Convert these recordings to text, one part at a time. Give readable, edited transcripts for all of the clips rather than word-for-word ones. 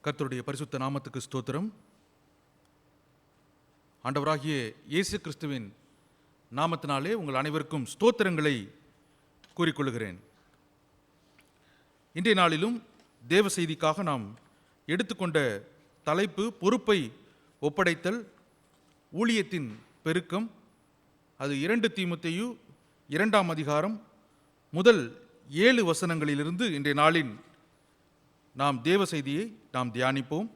கர்த்தருடைய பரிசுத்த நாமத்துக்கு ஸ்தோத்திரம். ஆண்டவராகிய இயேசு கிறிஸ்துவின் நாமத்தினாலே உங்கள் அனைவருக்கும் ஸ்தோத்திரங்களை கூறிக்கொள்கிறேன். இன்றைய நாளிலும் தேவ செய்திக்காக நாம் எடுத்துக்கொண்ட தலைப்பு பொறுப்பை ஒப்படைத்தல், ஊழியத்தின் பெருக்கம். அது 2 தீமோத்தேயு 2ஆம் அதிகாரம் முதல் 7 வசனங்களிலிருந்து இன்றைய நாளின் நாம் தேவ செய்தியை நாம் தியானிப்போம்.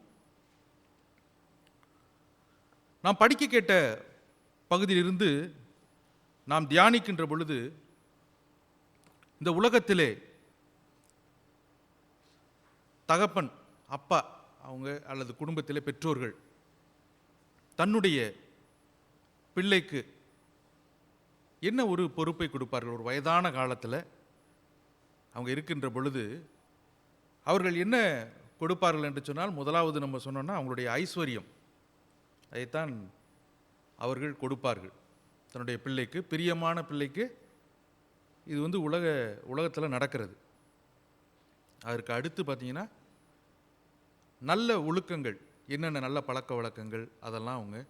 நாம் படிக்க கேட்ட பகுதியிலிருந்து நாம் தியானிக்கின்ற பொழுது, இந்த உலகத்திலே தகப்பன், அப்பா அவங்க அல்லது குடும்பத்திலே பெற்றோர்கள் தன்னுடைய பிள்ளைக்கு என்ன ஒரு பொறுப்பை கொடுப்பார்கள்? ஒரு வயதான காலத்தில் அவங்க இருக்கின்ற பொழுது அவர்கள் என்ன கொடுப்பார்கள் என்று சொன்னால், முதலாவது நம்ம சொன்னோன்னா அவங்களுடைய ஐஸ்வர்யம், அதைத்தான் அவர்கள் கொடுப்பார்கள் தன்னுடைய பிள்ளைக்கு, பிரியமான பிள்ளைக்கு. இது உலகத்தில் நடக்கிறது. அதற்கு அடுத்து பார்த்தீங்கன்னா நல்ல ஒழுக்கங்கள், என்னென்ன நல்ல பழக்க வழக்கங்கள், அதெல்லாம் அவங்க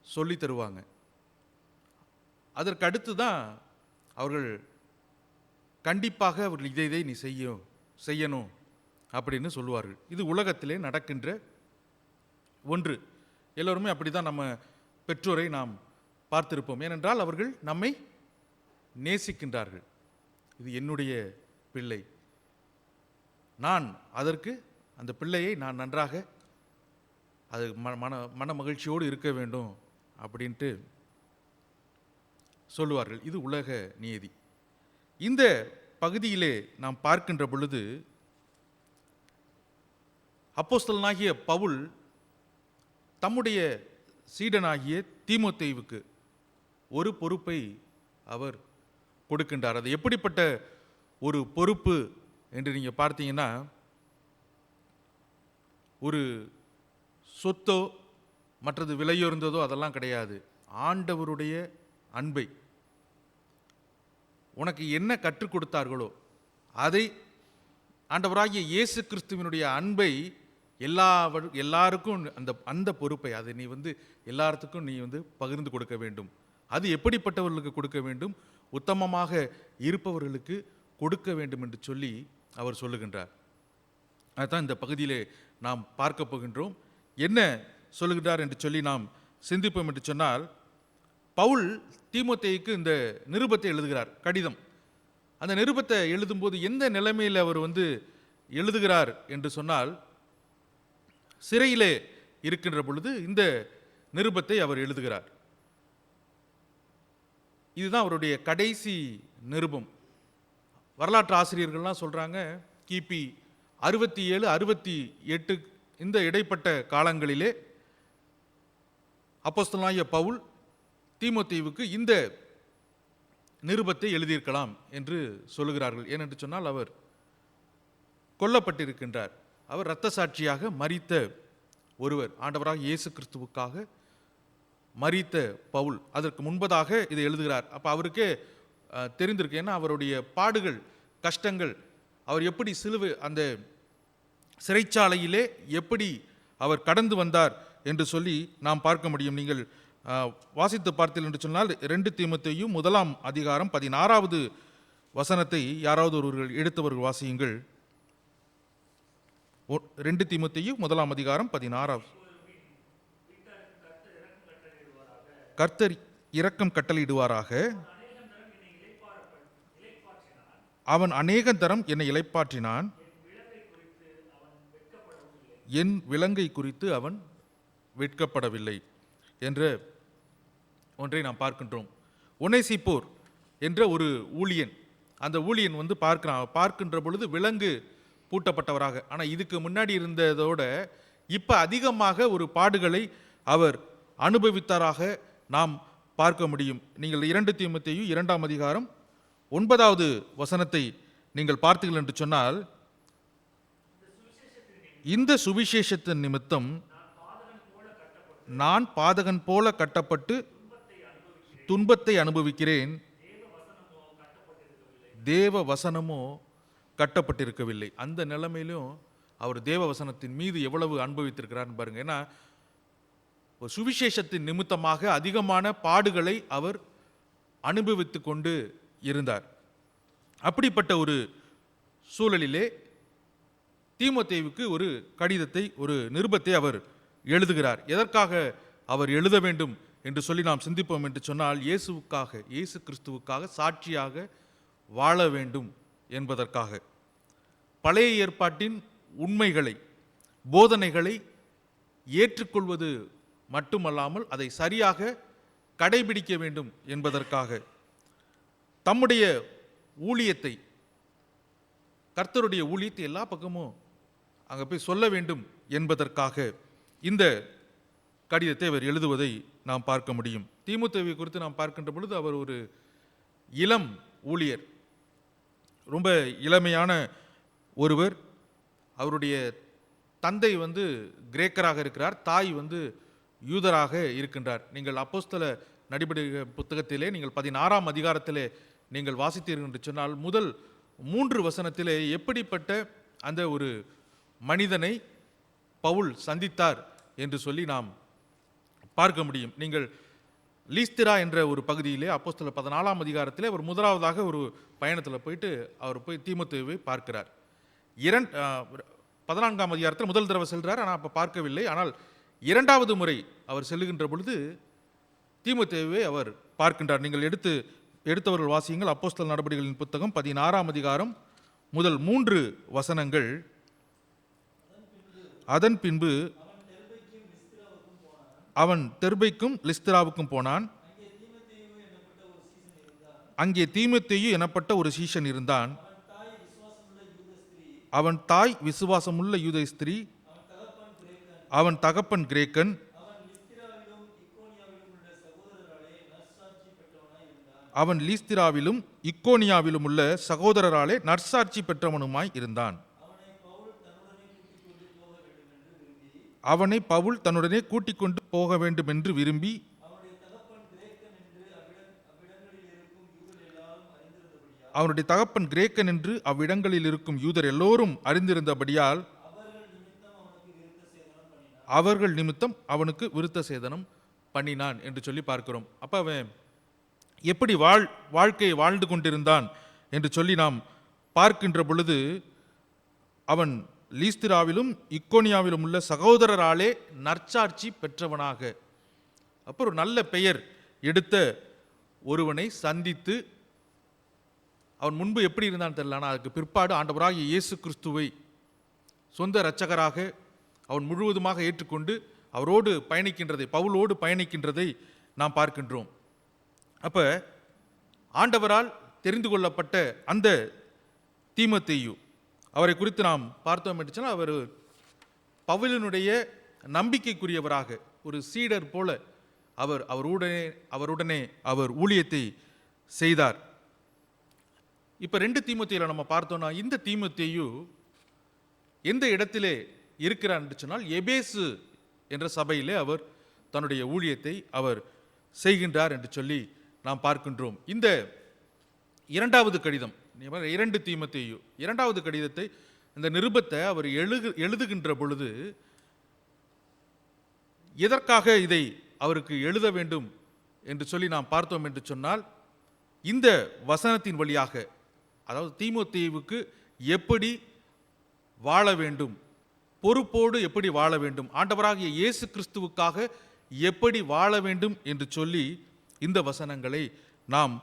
சொல்லி தருவாங்க. அதற்கு அடுத்து தான் அவர்கள் கண்டிப்பாக அவர்கள் இதை நீ செய்யணும் அப்படின்னு சொல்லுவார்கள். இது உலகத்திலே நடக்கின்ற ஒன்று. எல்லோருமே அப்படி தான் நம்ம பெற்றோரை நாம் பார்த்திருப்போம். ஏனென்றால் அவர்கள் நம்மை நேசிக்கின்றார்கள். இது என்னுடைய பிள்ளை, நான் அதற்கு அந்த பிள்ளையை நான் நன்றாக அது மன மகிழ்ச்சியோடு இருக்க வேண்டும் அப்படின்ட்டு சொல்லுவார்கள். இது உலக நியதி. இந்த பகுதியிலே நாம் பார்க்கின்ற பொழுது, அப்போஸ்தலனாகிய பவுல் தம்முடைய சீடனாகிய தீமோத்தேயுவுக்கு ஒரு பொறுப்பை அவர் கொடுக்கின்றார். அது எப்படிப்பட்ட ஒரு பொறுப்பு என்று நீங்கள் பார்த்தீங்கன்னா, ஒரு சொத்தோ மற்றது விலையுயர்ந்ததோ அதெல்லாம் கிடையாது. ஆண்டவருடைய அன்பை, உனக்கு என்ன கற்றுக் கொடுத்தார்களோ அதை, ஆண்டவராகிய இயேசு கிறிஸ்துவினுடைய அன்பை எல்லாருக்கும் அந்த பொறுப்பை அதை நீ எல்லாத்துக்கும் நீ பகிர்ந்து கொடுக்க வேண்டும். அது எப்படிப்பட்டவர்களுக்கு கொடுக்க வேண்டும்? உத்தமமாக இருப்பவர்களுக்கு கொடுக்க வேண்டும் என்று சொல்லி அவர் சொல்லுகின்றார். அதுதான் இந்த பகுதியிலே நாம் பார்க்க போகின்றோம். என்ன சொல்லுகின்றார் என்று சொல்லி நாம் சிந்திப்போம் என்று சொன்னால், பவுல் தீமோத்தேயுக்கு இந்த நிருபத்தை எழுதுகிறார், கடிதம். அந்த நிருபத்தை எழுதும்போது எந்த நிலைமையில் அவர் எழுதுகிறார் என்று சொன்னால், சிறையிலே இருக்கின்ற பொழுது இந்த நிருபத்தை அவர் எழுதுகிறார். இதுதான் அவருடைய கடைசி நிருபம். வரலாற்று ஆசிரியர்கள்லாம் சொல்கிறாங்க, கிபி 67, 68 இந்த இடைப்பட்ட காலங்களிலே அப்போஸ்தலனாகிய பவுல் தீமோத்தேயுவுக்கு இந்த நிருபத்தை எழுதியிருக்கலாம் என்று சொல்லுகிறார்கள். ஏனென்று சொன்னால், அவர் கொல்லப்பட்டிருக்கின்றார். அவர் இரத்த சாட்சியாக மரித்த ஒருவர், ஆண்டவராக இயேசு கிறிஸ்துவுக்காக மரித்த பவுல் அதற்கு முன்பதாக இதை எழுதுகிறார். அப்போ அவருக்கே தெரிந்திருக்கு. ஏன்னா அவருடைய பாடுகள், கஷ்டங்கள், அவர் எப்படி அந்த சிறைச்சாலையிலே எப்படி அவர் கடந்து வந்தார் என்று சொல்லி நாம் பார்க்க முடியும். நீங்கள் வாசித்து பார்த்தீர்கள் என்று சொன்னால், 2 தீமோத்தேயு 1ஆம் அதிகாரம் 16வது வசனத்தை யாராவது ஒருவர்கள் எடுத்தவர்கள் வாசியுங்கள். 2 தீமோத்தேயு 1ஆம் அதிகாரம் 16. கர்த்தர் இரக்கம் கட்டளையிடுவாராக, அவன் அநேகந்தரம் என்னை இளைப்பாற்றினான், என் விலங்கை குறித்து அவன் வெட்கப்படவில்லை என்ற ஒன்றை நாம் பார்க்கின்றோம். ஒனேசிப்போர் என்ற ஒரு ஊழியன், அந்த ஊழியன் பார்க்கின்ற பொழுது விலங்கு பூட்டப்பட்டவராக, ஆனால் இதுக்கு முன்னாடி இருந்ததோட இப்போ அதிகமாக ஒரு பாடுகளை அவர் அனுபவித்தாராக நாம் பார்க்க முடியும். நீங்கள் 2 தீமோத்தேயு 2ஆம் அதிகாரம் 9வது வசனத்தை நீங்கள் பார்த்தீர்கள் என்று சொன்னால், இந்த சுவிசேஷத்தின் நிமித்தம் நான் பாதகன் போல கட்டப்பட்டு துன்பத்தை அனுபவிக்கிறேன், தேவ வசனமோ கட்டப்பட்டிருக்கவில்லை. அந்த நிலைமையிலும் அவர் தேவ வசனத்தின் மீது எவ்வளவு அனுபவித்திருக்கிறார்னு பாருங்க. ஏன்னா ஒரு சுவிசேஷத்தின் நிமித்தமாக அதிகமான பாடுகளை அவர் அனுபவித்து கொண்டு இருந்தார். அப்படிப்பட்ட ஒரு சூழலிலே தீமோத்தேயுவுக்கு ஒரு கடிதத்தை, ஒரு நிருபத்தை அவர் எழுதுகிறார். எதற்காக அவர் எழுத வேண்டும் என்று சொல்லி நாம் சிந்திப்போம் என்று சொன்னால், இயேசுவுக்காக, இயேசு கிறிஸ்துவுக்காக சாட்சியாக வாழ வேண்டும் என்பதற்காக. பழைய ஏற்பாட்டின் உண்மைகளை, போதனைகளை ஏற்றுக்கொள்வது மட்டுமல்லாமல் அதை சரியாக கடைபிடிக்க வேண்டும் என்பதற்காக, தம்முடைய ஊழியத்தை, கர்த்தருடைய ஊழியத்தை எல்லா பக்கமும் அங்கே போய் சொல்ல வேண்டும் என்பதற்காக இந்த கடிதத்தை அவர் எழுதுவதை நாம் பார்க்க முடியும். தீமோத்தேயுவை குறித்து நாம் பார்க்கின்ற பொழுது அவர் ஒரு இளம் ஊழியர், ரொம்ப இளமையான ஒருவர். அவருடைய தந்தை கிரேக்கராக இருக்கிறார், தாய் யூதராக இருக்கின்றார். நீங்கள் அப்போஸ்தல நடபடிகள் புத்தகத்திலே நீங்கள் 16ஆம் அதிகாரத்திலே நீங்கள் வாசித்தீர்கள் என்று சொன்னால், முதல் 3 வசனத்திலே எப்படிப்பட்ட அந்த ஒரு மனிதனை பவுல் சந்தித்தார் என்று சொல்லி நாம் பார்க்க முடியும். நீங்கள் லீஸ்திரா என்ற ஒரு பகுதியிலே அப்போஸ்தல 14ஆம் அதிகாரத்திலே அவர் முதலாவதாக ஒரு பயணத்தில் போயிட்டு அவர் போய் தீமோத்தேயுவை பார்க்கிறார். 14ஆம் அதிகாரத்தில் முதல் தடவை செல்கிறார், ஆனால் அப்போ பார்க்கவில்லை. ஆனால் 2வது முறை அவர் செல்லுகின்ற பொழுது தீமோத்தேயுவை அவர் பார்க்கின்றார். நீங்கள் எடுத்தவர்கள் வாசியுங்கள். அப்போஸ்தல நடபடிகளின் புத்தகம் 16ஆம் அதிகாரம் முதல் 3 வசனங்கள். அதன் பின்பு அவன் தெர்பைக்கும் லிஸ்திராவுக்கும் போனான். அங்கே தீமோத்தேயு எனப்பட்ட ஒரு சீஷன் இருந்தான். அவன் தாய் விசுவாசமுள்ள யூத ஸ்திரீ, அவன் தகப்பன் கிரேக்கன். அவன் லீஸ்திராவிலும் இக்கோனியாவிலும் உள்ள சகோதரராலே நற்சாட்சி பெற்றவனுமாய் இருந்தான். அவனை பவுல் தன்னுடனே கூட்டிக் கொண்டு போக வேண்டும் என்று விரும்பி, அவனுடைய தகப்பன் கிரேக்கன் என்று அவ்விடங்களில் இருக்கும் யூதர் எல்லோரும் அறிந்திருந்தபடியால் அவர்கள் நிமித்தம் அவனுக்கு விருத்த சேதனம் பண்ணினான் என்று சொல்லி பார்க்கிறோம். அப்ப அவன் எப்படி வாழ்க்கையை வாழ்ந்து கொண்டிருந்தான் என்று சொல்லி நாம் பார்க்கின்ற பொழுது, அவன் லீஸ்திராவிலும் இக்கோனியாவிலும் உள்ள சகோதரராலே நற்சாட்சி பெற்றவனாக, அப்புறம் ஒரு நல்ல பெயர் எடுத்த ஒருவனை சந்தித்து, அவன் முன்பு எப்படி இருந்தான்னு தெரியல, ஆனால் அதுக்கு பிற்பாடு ஆண்டவராகிய இயேசு கிறிஸ்துவை சொந்த இரட்சகராக அவன் முழுவதுமாக ஏற்றுக்கொண்டு அவரோடு பயணிக்கின்றதை, பவுலோடு பயணிக்கின்றதை நாம் பார்க்கின்றோம். அப்போ ஆண்டவரால் தெரிந்து கொள்ளப்பட்ட அந்த தீமோத்தேயு, அவரை குறித்து நாம் பார்த்தோம் என்று சொன்னால், அவர் பவுலினுடைய நம்பிக்கைக்குரியவராக ஒரு சீடர் போல அவருடனே அவர் ஊழியத்தை செய்தார். இப்போ 2 தீமோத்தேயுல நம்ம பார்த்தோம்னா, இந்த தீமோத்தேயு எந்த இடத்திலே இருக்கிறார் என்று சொன்னால், எபேசு என்ற சபையிலே அவர் தன்னுடைய ஊழியத்தை அவர் செய்கின்றார் என்று சொல்லி நாம் பார்க்கின்றோம். இந்த 2வது கடிதம், 2 தீமோத்தேயு 2வது கடிதத்தை, இந்த நிருபத்தை அவர் எழுதுகின்ற பொழுது எதற்காக இதை அவருக்கு எழுத வேண்டும் என்று சொல்லி நாம் பார்த்தோம் என்று சொன்னால், இந்த வசனத்தின் வழியாக, அதாவது தீமோத்தேயுவுக்கு எப்படி வாழ வேண்டும், பொறுப்போடு எப்படி வாழ வேண்டும், ஆண்டவராகிய இயேசு கிறிஸ்துவுக்காக எப்படி வாழ வேண்டும் என்று சொல்லி இந்த வசனங்களை நாம்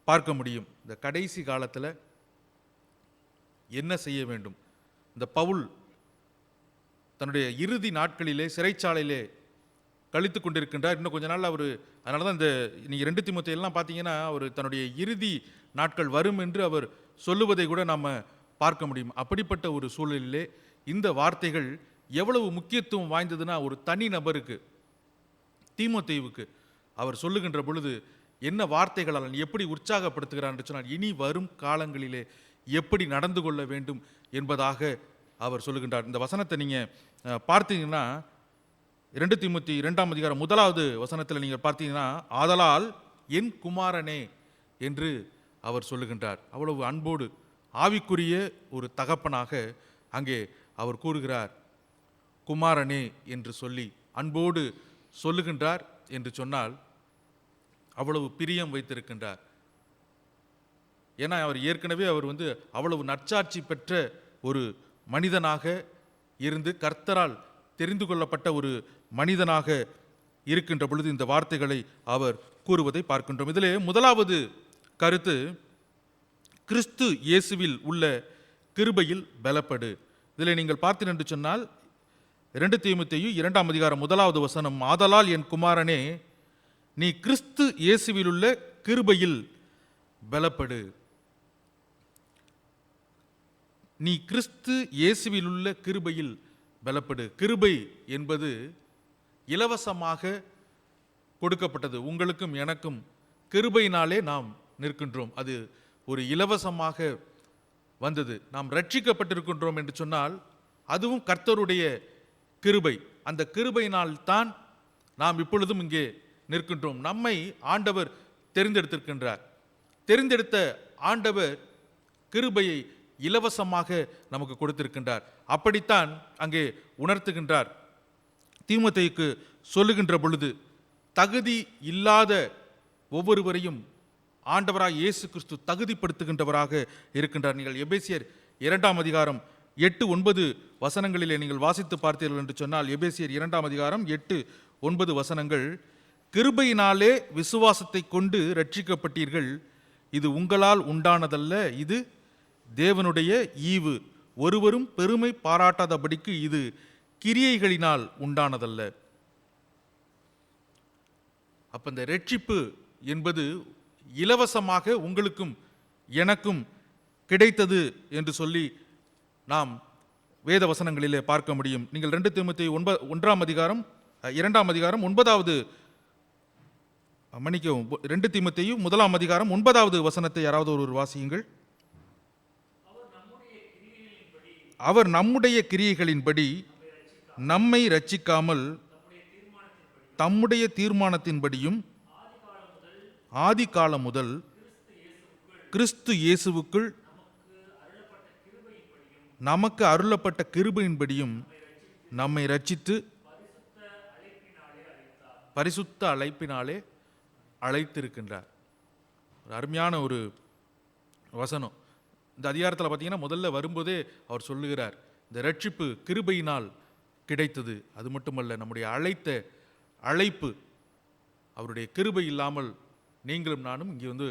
பார்க்க முடியும். இந்த கடைசி காலத்தில் என்ன செய்ய வேண்டும், இந்த பவுல் தன்னுடைய இறுதி நாட்களிலே சிறைச்சாலையிலே கழித்து கொண்டிருக்கின்றார். இன்னும் கொஞ்ச நாள் அவர், அதனால தான் இந்த நீங்கள் 2 தீமோத்தேயுலாம் பார்த்தீங்கன்னா, அவர் தன்னுடைய இறுதி நாட்கள் வரும் என்று அவர் சொல்லுவதை கூட நாம் பார்க்க முடியும். அப்படிப்பட்ட ஒரு சூழலிலே இந்த வார்த்தைகள் எவ்வளவு முக்கியத்துவம் வாய்ந்ததுன்னா, ஒரு தனி நபருக்கு, தீமோத்தேயுவுக்கு அவர் சொல்லுகின்ற பொழுது என்ன வார்த்தைகளால் எப்படி உற்சாகப்படுத்துகிறார் என்று சொன்னால், இனி வரும் காலங்களிலே எப்படி நடந்து கொள்ள வேண்டும் என்பதாக அவர் சொல்லுகின்றார். இந்த வசனத்தை நீங்கள் பார்த்தீங்கன்னா, 2 தீமோத்தேயு 2ஆம் அதிகாரம் 1வது வசனத்தில் நீங்கள் பார்த்தீங்கன்னா, ஆதலால் என் குமாரனே என்று அவர் சொல்லுகின்றார். அவ்வளவு அன்போடு, ஆவிக்குரிய ஒரு தகப்பனாக அங்கே அவர் கூறுகிறார், குமாரனே என்று சொல்லி அன்போடு சொல்லுகின்றார் என்று சொன்னால் அவ்வளவு பிரியம் வைத்திருக்கின்றார். ஏன்னா அவர் ஏற்கனவே அவர் அவ்வளவு நற்சாட்சி பெற்ற ஒரு மனிதனாக இருந்து கர்த்தரால் தெரிந்து கொள்ளப்பட்ட ஒரு மனிதனாக இருக்கின்ற பொழுது இந்த வார்த்தைகளை அவர் கூறுவதை பார்க்கின்றோம். இதிலே முதலாவது கருத்து, கிறிஸ்து இயேசுவில் உள்ள கிருபையில் பலப்படு. இதில் நீங்கள் பார்த்தீர்கள் என்று சொன்னால் 2 தீமோத்தேயு 2ஆம் அதிகாரம் 1வது வசனம், ஆதலால் என் குமாரனே நீ கிறிஸ்து இயேசுவில் உள்ள கிருபையில் பலப்படு. நீ கிறிஸ்து இயேசுவில் உள்ள கிருபையில் பலப்படு. கிருபை என்பது இலவசமாக கொடுக்கப்பட்டது. உங்களுக்கும் எனக்கும் கிருபையினாலே நாம் நிற்கின்றோம். அது ஒரு இலவசமாக வந்தது. நாம் ரட்சிக்கப்பட்டிருக்கின்றோம் என்று சொன்னால் அதுவும் கர்த்தருடைய கிருபை. அந்த கிருபையினால் தான் நாம் இப்பொழுதும் இங்கே நிற்கின்றோம். நம்மை ஆண்டவர் தெரிந்தெடுத்திருக்கின்றார். தெரிந்தெடுத்த ஆண்டவர் கிருபையை இலவசமாக நமக்கு கொடுத்திருக்கின்றார். அப்படித்தான் அங்கே உணர்த்துகின்றார். தீமோத்தேயுக்கு சொல்லுகின்ற பொழுது தகுதி இல்லாத ஒவ்வொருவரையும் ஆண்டவராய் இயேசு கிறிஸ்து தகுதிப்படுத்துகின்றவராக இருக்கின்றார். நீங்கள் எபேசியர் 2ஆம் அதிகாரம் 8-9 வசனங்களிலே நீங்கள் வாசித்து பார்த்தீர்கள் என்று சொன்னால், எபேசியர் 2ஆம் அதிகாரம் 8-9 வசனங்கள், கிருபையினாலே விசுவாசத்தை கொண்டு ரட்சிக்கப்பட்டீர்கள், இது உங்களால் உண்டானதல்ல, இது தேவனுடைய ஈவு, ஒருவரும் பெருமை பாராட்டாதபடிக்கு இது கிரியைகளினால் உண்டானதல்ல. அப்ப இந்த ரட்சிப்பு என்பது இலவசமாக உங்களுக்கும் எனக்கும் கிடைத்தது என்று சொல்லி நாம் வேத வசனங்களிலே பார்க்க முடியும். நீங்கள் 2 தீமோத்தேயு 1ஆம் அதிகாரம் 2ஆம் அதிகாரம் 9வது மன்னிக்கவும் 2 தீமோத்தேயு 1ஆம் அதிகாரம் 9வது வசனத்தை யாராவது ஒரு வாசியுங்கள். அவர் நம்முடைய கிரியைகளின்படி நம்மை ரட்சிக்காமல் தம்முடைய தீர்மானத்தின்படியும் ஆதி காலம் முதல் கிறிஸ்து இயேசுவுக்குள் நமக்கு அருளப்பட்ட கிருபையின்படியும் நம்மை ரட்சித்து பரிசுத்த அழைப்பினாலே அழைத்திருக்கின்றார். அருமையான ஒரு வசனம். இந்த அதிகாரத்தில் பார்த்தீங்கன்னா முதல்ல வரும்போதே அவர் சொல்லுகிறார், இந்த ரட்சிப்பு கிருபையினால் கிடைத்தது. அது மட்டுமல்ல, நம்முடைய அழைப்பு அவருடைய கிருபை இல்லாமல் நீங்களும் நானும் இங்கே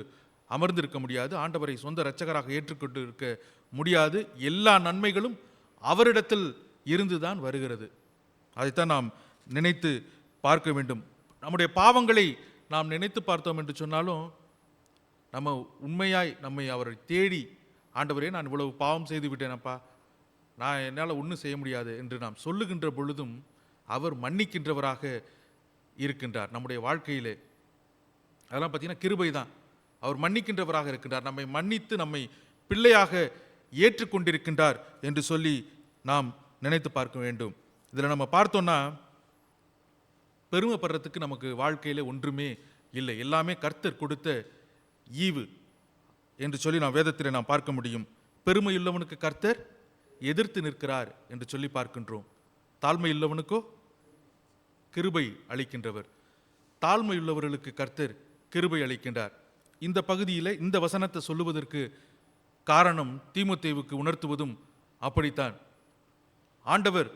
அமர்ந்திருக்க முடியாது. ஆண்டவரை சொந்த இரட்சகராக ஏற்றுக்கொண்டு இருக்க முடியாது. எல்லா நன்மைகளும் அவரிடத்தில் இருந்துதான் வருகிறது. அதைத்தான் நாம் நினைத்து பார்க்க வேண்டும். நம்முடைய பாவங்களை நாம் நினைத்து பார்த்தோம் என்று சொன்னாலும் நம்ம உண்மையாய் நம்மை அவரை தேடி, ஆண்டவரே நான் இவ்வளவு பாவம் செய்து விட்டேனப்பா, நான் என்னால் ஒன்றும் செய்ய முடியாது என்று நாம் சொல்லுகின்ற பொழுதும் அவர் மன்னிக்கின்றவராக இருக்கின்றார். நம்முடைய வாழ்க்கையிலே அதெல்லாம் பார்த்தீங்கன்னா கிருபை தான். அவர் மன்னிக்கின்றவராக இருக்கின்றார். நம்மை மன்னித்து நம்மை பிள்ளையாக ஏற்றுக்கொண்டிருக்கின்றார் என்று சொல்லி நாம் நினைத்து பார்க்க வேண்டும். இதில் நம்ம பார்த்தோம்னா பெருமைப்படுறதுக்கு நமக்கு வாழ்க்கையில ஒன்றுமே இல்லை. எல்லாமே கர்த்தர் கொடுத்த ஈவு என்று சொல்லி நாம் வேதத்தில் நாம் பார்க்க முடியும். பெருமையுள்ளவனுக்கு கர்த்தர் எதிர்த்து நிற்கிறார் என்று சொல்லி பார்க்கின்றோம். தாழ்மையுள்ளவனுக்கோ கிருபை அளிக்கின்றவர். தாழ்மையுள்ளவர்களுக்கு கர்த்தர் கிருபை அளிக்கின்றார். இந்த பகுதியில் இந்த வசனத்தை சொல்லுவதற்கு காரணம் தீமோத்தேயுவுக்கு உணர்த்துவதும் அப்படித்தான். ஆண்டவர்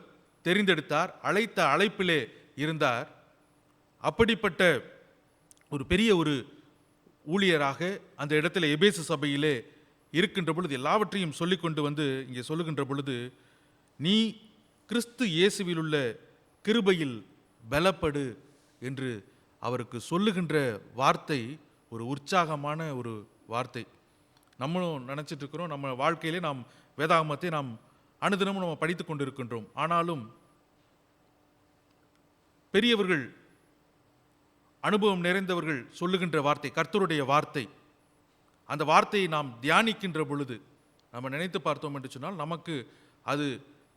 தெரிந்தெடுத்தார், அழைத்த அழைப்பிலே இருந்தார். அப்படிப்பட்ட ஒரு பெரிய ஒரு ஊழியராக அந்த இடத்துல எபேசு சபையிலே இருக்கின்ற பொழுது எல்லாவற்றையும் சொல்லிக்கொண்டு இங்கே சொல்லுகின்ற பொழுது, நீ கிறிஸ்து இயேசுவில் உள்ள கிருபையில் பலப்படு என்று அவருக்கு சொல்லுகின்ற வார்த்தை ஒரு உற்சாகமான ஒரு வார்த்தை. நம்மளும் நினச்சிட்டு இருக்கிறோம், நம்ம வாழ்க்கையிலே நாம் வேதாகமத்தை நாம் அனுதினமும் நம்ம படித்து கொண்டு இருக்கின்றோம். ஆனாலும் பெரியவர்கள், அனுபவம் நிறைந்தவர்கள் சொல்லுகின்ற வார்த்தை கர்த்தருடைய வார்த்தை. அந்த வார்த்தையை நாம் தியானிக்கின்ற பொழுது நம்ம நினைத்து பார்த்தோம் என்று சொன்னால் நமக்கு அது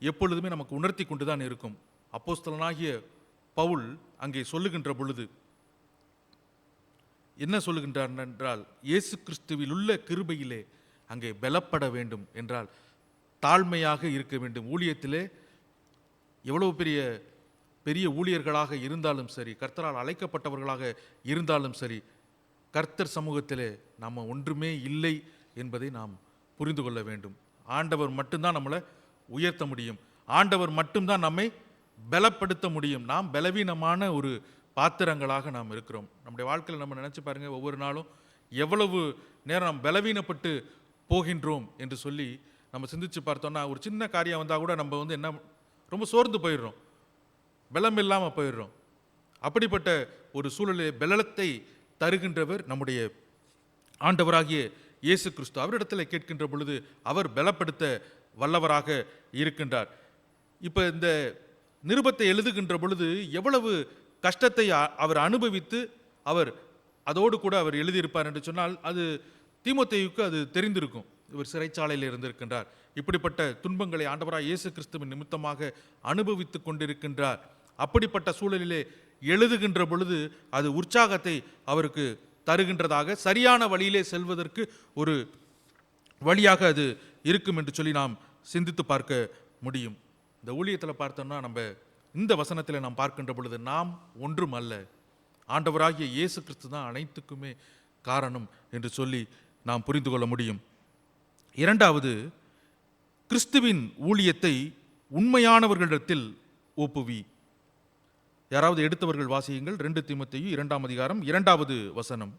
எப்பொழுதுமே நமக்கு உணர்த்தி கொண்டு தான் இருக்கும். அப்போஸ்தலனாகிய பவுல் அங்கே சொல்லுகின்ற பொழுது என்ன சொல்லுகின்றார் என்றால், இயேசு கிறிஸ்துவில் உள்ள கிருபையிலே அங்கே பலப்பட வேண்டும் என்றால் தாழ்மையாக இருக்க வேண்டும். ஊழியத்திலே எவ்வளவு பெரிய பெரிய ஊழியர்களாக இருந்தாலும் சரி, கர்த்தரால் அழைக்கப்பட்டவர்களாக இருந்தாலும் சரி, கர்த்தர் சமூகத்திலே நம்ம ஒன்றுமே இல்லை என்பதை நாம் புரிந்து கொள்ள வேண்டும். ஆண்டவர் மட்டும்தான் நம்மளை உயர்த்த முடியும். ஆண்டவர் மட்டும்தான் நம்மை பலப்படுத்த முடியும். நாம் பலவீனமான ஒரு பாத்திரங்களாக நாம் இருக்கிறோம். நம்முடைய வாழ்க்கையில் நம்ம நினச்சி பாருங்கள், ஒவ்வொரு நாளும் எவ்வளவு நேரம் நாம் பலவீனப்பட்டு போகின்றோம் என்று சொல்லி நம்ம சிந்திச்சு பார்த்தோம்னா, ஒரு சின்ன காரியம் வந்தால் கூட நம்ம என்ன ரொம்ப சோர்ந்து போயிடுறோம், பலம் இல்லாமல் போயிடுறோம். அப்படிப்பட்ட ஒரு சூழலில் பலத்தை தருகின்றவர் நம்முடைய ஆண்டவராகிய இயேசு கிறிஸ்து. அவரிடத்தில் கேட்கின்ற பொழுது அவர் பலப்படுத்த வல்லவராக இருக்கின்றார். இப்போ இந்த நிருபத்தை எழுதுகின்ற பொழுது எவ்வளவு கஷ்டத்தை அவர் அனுபவித்து அவர் அதோடு கூட அவர் எழுதியிருப்பார் என்று சொன்னால், அது தீமோத்தேயுக்கு அது தெரிந்திருக்கும். இவர் சிறைச்சாலையில் இருந்திருக்கின்றார், இப்படிப்பட்ட துன்பங்களை ஆண்டவராக இயேசு கிறிஸ்துவின் நிமித்தமாக அனுபவித்து கொண்டிருக்கின்றார். அப்படிப்பட்ட சூழலிலே எழுதுகின்ற பொழுது அது உற்சாகத்தை அவருக்கு தருகின்றதாக, சரியான வழியிலே செல்வதற்கு ஒரு வழியாக அது இருக்கும் என்று சொல்லி நாம் சிந்தித்து பார்க்க முடியும். இந்த ஊழியத்தில் பார்த்தோம்னா, நம்ம இந்த வசனத்தில் நாம் பார்க்கின்ற பொழுது நாம் ஒன்றும் அல்ல, ஆண்டவராகிய இயேசு கிறிஸ்து தான் அனைத்துக்குமே காரணம் என்று சொல்லி நாம் புரிந்து கொள்ள முடியும். இரண்டாவது, கிறிஸ்துவின் ஊழியத்தை உண்மையானவர்களிடத்தில் ஒப்புவி. யாராவது எடுத்தவர்கள் வாசியுங்கள். 2 தீமோத்தேயு 2ஆம் அதிகாரம் 2வது வசனம்.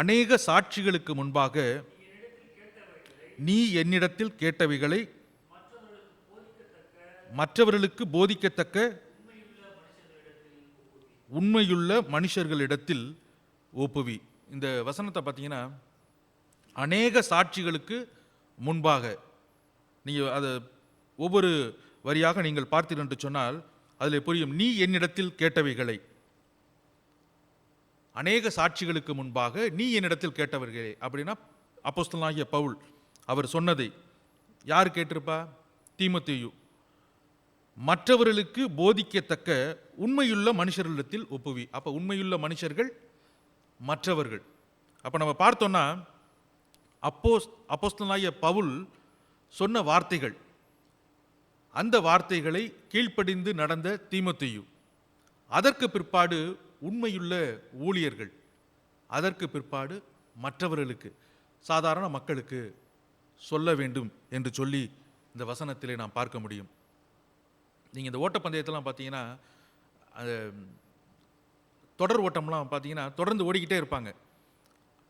அநேக சாட்சிகளுக்கு முன்பாக நீ என்னிடத்தில் கேட்டவைகளை மற்றவர்களுக்கு போதிக்கத்தக்க உண்மையுள்ள மனுஷர்களிடத்தில் ஒப்புவி. இந்த வசனத்தை பார்த்தீங்கன்னா, அநேக சாட்சிகளுக்கு முன்பாக, நீங்கள் அதை ஒவ்வொரு வரியாக நீங்கள் பார்த்தீர்கள் என்று சொன்னால் அதில் புரியும். நீ என்னிடத்தில் கேட்டவைகளை, அநேக சாட்சிகளுக்கு முன்பாக நீ என்னிடத்தில் கேட்டவர்களே அப்படின்னா, அப்போஸ்தலனாகிய பவுல் அவர் சொன்னதை யார் கேட்டிருப்பா? தீமோத்தேயு. மற்றவர்களுக்கு போதிக்கத்தக்க உண்மையுள்ள மனுஷர்களிடத்தில் ஒப்புவி. அப்போ உண்மையுள்ள மனுஷர்கள் மற்றவர்கள். அப்போ நம்ம பார்த்தோம்னா, அப்போஸ்தலனாகிய பவுல் சொன்ன வார்த்தைகள், அந்த வார்த்தைகளை கீழ்ப்படிந்து நடந்த தீமோத்தேயு, அதற்கு பிற்பாடு உண்மையுள்ள ஊழியர்கள், அதற்கு பிற்பாடு மற்றவர்களுக்கு, சாதாரண மக்களுக்கு சொல்ல வேண்டும் என்று சொல்லி இந்த வசனத்திலே நாம் பார்க்க முடியும். நீங்கள் இந்த ஓட்டப்பந்தயத்தெல்லாம் பார்த்தீங்கன்னா, தொடர் ஓட்டம்லாம் பார்த்தீங்கன்னா தொடர்ந்து ஓடிக்கிட்டே இருப்பாங்க.